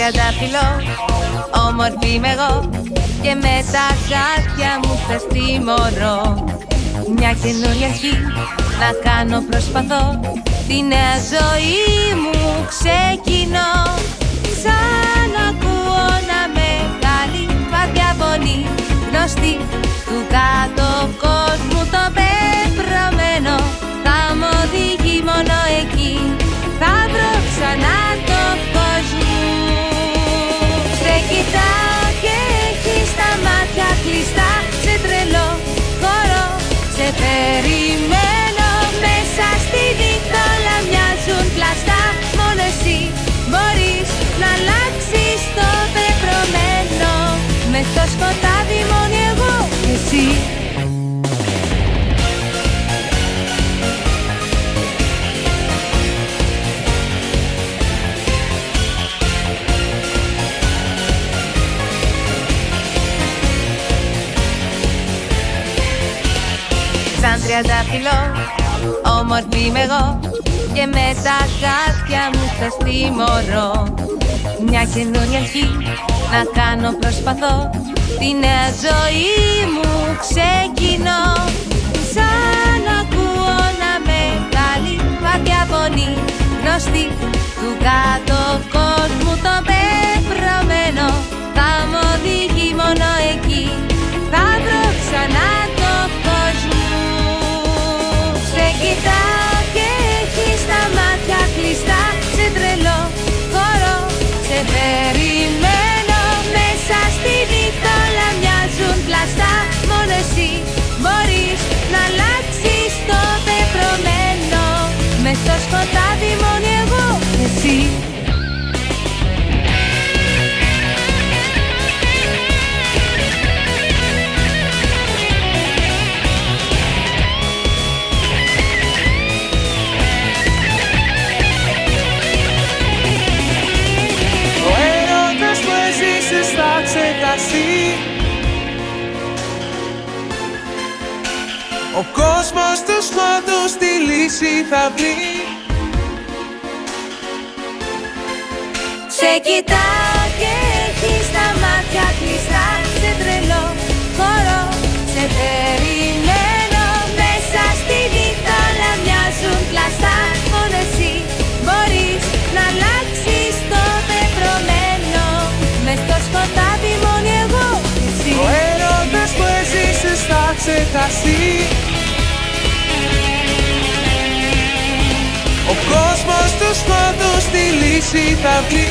τριαντάφυλλο, όμορφη είμαι εγώ, και με τα χάτια μου θες τιμωρώ. Μια καινούρια αρχή να κάνω προσπαθώ, τη νέα ζωή μου ξεκινώ. Σαν ακούω να μεγάλη βαθιά φωνή, γνωστή του κάτω κόσμου το πεπρωμένο, θα μ' οδηγεί μόνο εκεί, θα βρω ξανά το φως μου. Σε κοιτάω και έχεις τα μάτια κλειστά, σε τρελό χώρο σε περιμένω. Μέσα στη νύχτα όλα μοιάζουν πλαστά, μόνο εσύ μπορείς να αλλάξεις το πεπρωμένο. Μες στο σκοτάδι μόνη εγώ και εσύ. Σαν τριαντάφυλλο, όμορφη είμαι εγώ, και με τα χάτια μου θες τιμωρώ. Μια καινούρια αρχή να κάνω προσπαθώ, τη νέα ζωή μου ξεκινώ. Σαν ακούω να μεγάλη βαθιά φωνή, γνωστή του κάτω κόσμου το πεπρωμένο, θα μ' οδηγεί μόνο εκεί, θα βρω ξανά το φως μου. Σε κοιτάω και έχεις τα μάτια κλειστά, σε τρελό χώρο σε περιμένω. Μέσα στη νύχτα όλα μοιάζουν πλαστά, μόνο εσύ μπορείς να αλλάξεις το πεπρωμένο. Μες στο σκοτάδι μόνη εγώ και εσύ. Ο κόσμος τους χώδους τη λύση θα βρει. Σε κοιτάω και έχεις τα μάτια κλειστά, σε τρελό χώρο σε περιμένω. Μέσα στη νύχτα όλα μοιάζουν πλαστά, μόνο εσύ μπορείς να αλλάξεις το πεπρωμένο. Μες στο σκοτάδι μόνη εγώ και εσύ. Ο έρωτας που έζησες θα ξεχαστεί. Ο κόσμος τους χώδους τη λύση θα βρει.